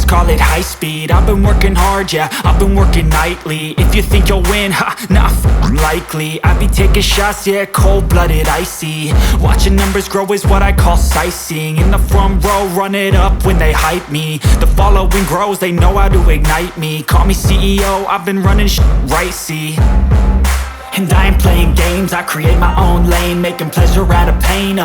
call it high speed. I've been working hard, yeah, I've been working nightly. If you think you'll win, ha, not likely. I be taking shots, yeah, cold-blooded, icy. Watching numbers grow is what I call sightseeing. In the front row, run it up when they hype me. The following grows, they know how to ignite me. Call me CEO, I've been running right, see. And I ain't playing games, I create my own lane, making pleasure out of pain,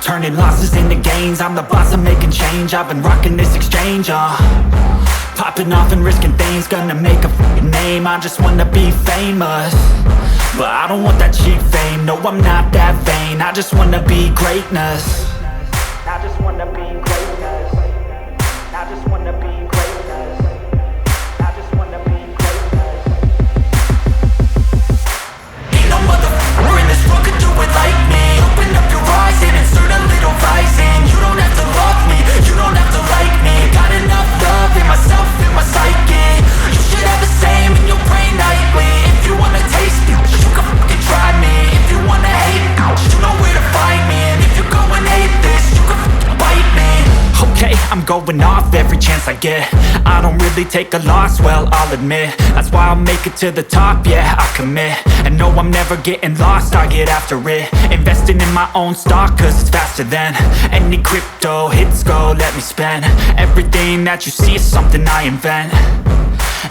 turning losses into gains. I'm the boss, I'm making change. I've been rocking this exchange, popping off and risking things. Gonna make a f***ing name, I just wanna be famous. But I don't want that cheap fame, no, I'm not that vain. I just wanna be greatness. I just wanna be greatness. I just wanna be greatness. I just wanna be greatness. Ain't no motherfucker in this world could do it like me. Open up your eyes and insert a little rising. You don't have to love me, you don't have to like me. Got enough love in myself, in my psyche. You should have the same in your brain nightly. If you wanna taste me, you can fucking try me. If you wanna hate me, you know where to find me. And if you go and hate this, you can fucking bite me. Okay, I'm going off every chance I get. I don't really take a loss, well, I'll admit. That's why I'll make it to the top, yeah, I commit. And no, I'm never getting lost, I get after it. Investing in my own stock, cause it's faster than any crypto hits go, let me spend. Everything that you see is something I invent.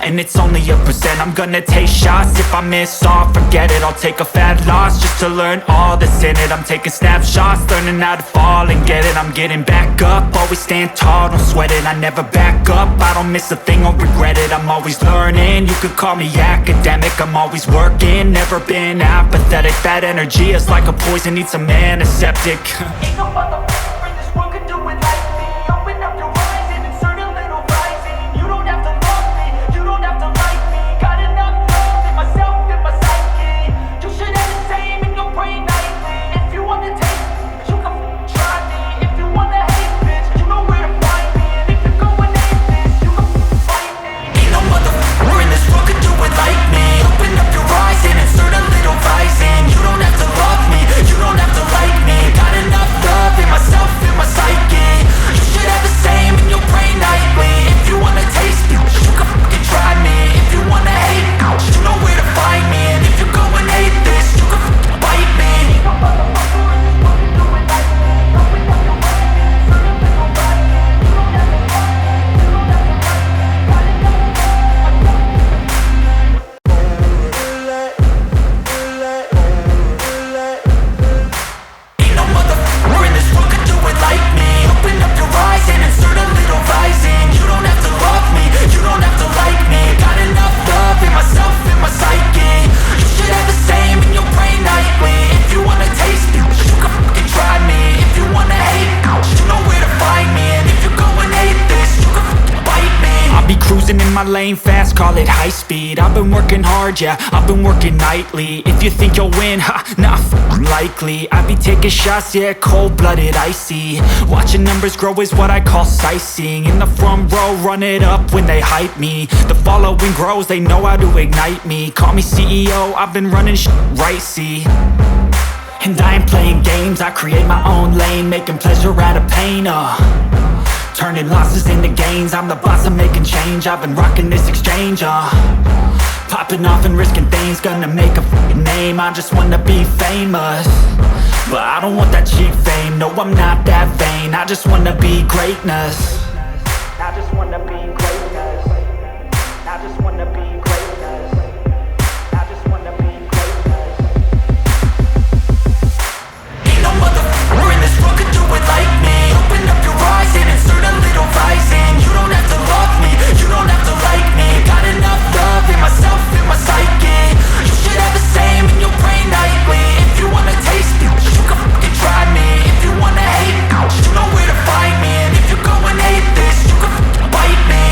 And it's only a percent. I'm gonna take shots. If I miss all, forget it. I'll take a fat loss just to learn all that's in it. I'm taking snapshots, learning how to fall and get it. I'm getting back up, always stand tall, don't sweat it. I never back up, I don't miss a thing or regret it. I'm always learning, you could call me academic. I'm always working, never been apathetic. That energy is like a poison, needs some antiseptic. Ain't no motherfucker in this world could do it like me. Open up your eyes and insert a little rising. You don't have to love me, you don't have to like me. Got enough love in myself, in my psyche. You should have the same in your brain nightly. If you wanna taste me, you can try me. If you wanna hate bitch, you know where to find me. And if you go and hate this, you can fight me. Ain't no motherfucker in this world could do it like me. Open up your eyes and insert a little rising. You don't have to love me, you don't have to like me. Got enough love in myself, in my psyche. You should have the same in your brain nightly. If you wanna taste me, you can fucking try me. If you wanna hate me, you know where to find me. And if you go and hate this, you can fucking bite me. Ain't no motherfucker in this world can do it like me. Open up your eyes and insert a little rising. You don't have to love me, you don't have to like me. Got enough Ain't no motherfucker in this world could do it like me. Open up your eyes and insert a little rising. You don't have to love me, you don't have to like me. Got enough love in myself, in my psyche. You should have the same in your brain nightly. If you wanna taste me, you can fucking try me. If you wanna hate me, you know where to find me. And if you go and hate this, you can fucking bite me. I'll be cruising in my lane fast, call it high speed. I've been working hard, yeah, I've been working nightly. If you think you'll win, ha, not likely. I be taking shots, yeah, cold-blooded, icy. Watching numbers grow is what I call sightseeing. In the front row, run it up when they hype me. The following grows, they know how to ignite me. Call me CEO, I've been running right, see. And I ain't playing games, I create my own lane, making pleasure out of pain, turning losses into gains. I'm the boss, I'm making change. I've been rocking this exchange, popping off and risking things. Gonna make a f***ing name, I just wanna be famous. But I don't want that cheap fame, no, I'm not that vain. I just wanna be greatness. I just wanna be greatness. I just wanna be greatness. I just wanna be greatness. Ain't no motherfucker in this world could do it like me. Open up your eyes and insert a little rising. You don't have to love me, you don't have to like me. Got enough love in myself, in my psyche. You should have the same in your brain nightly. If you wanna taste me, you can fucking try me. If you wanna hate me, you know where to find me. And if you go and hate this, you can fucking bite me.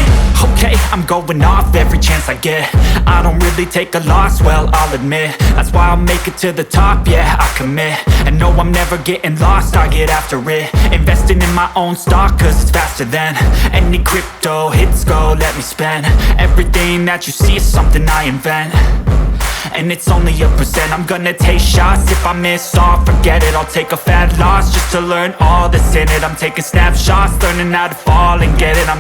Okay, I'm going off every chance I get. I don't really take a loss, well, I'll admit. That's why I'll make it to the top, yeah, I commit. And no, I'm never getting lost, I get after it. Investing in my own stock, cause it's faster than any crypto hits go, let me spend. Everything that you see is something I invent. And it's only a percent. I'm gonna take shots. If I miss all, forget it. I'll take a fat loss just to learn all that's in it. I'm taking snapshots, learning how to fall and get it. I'm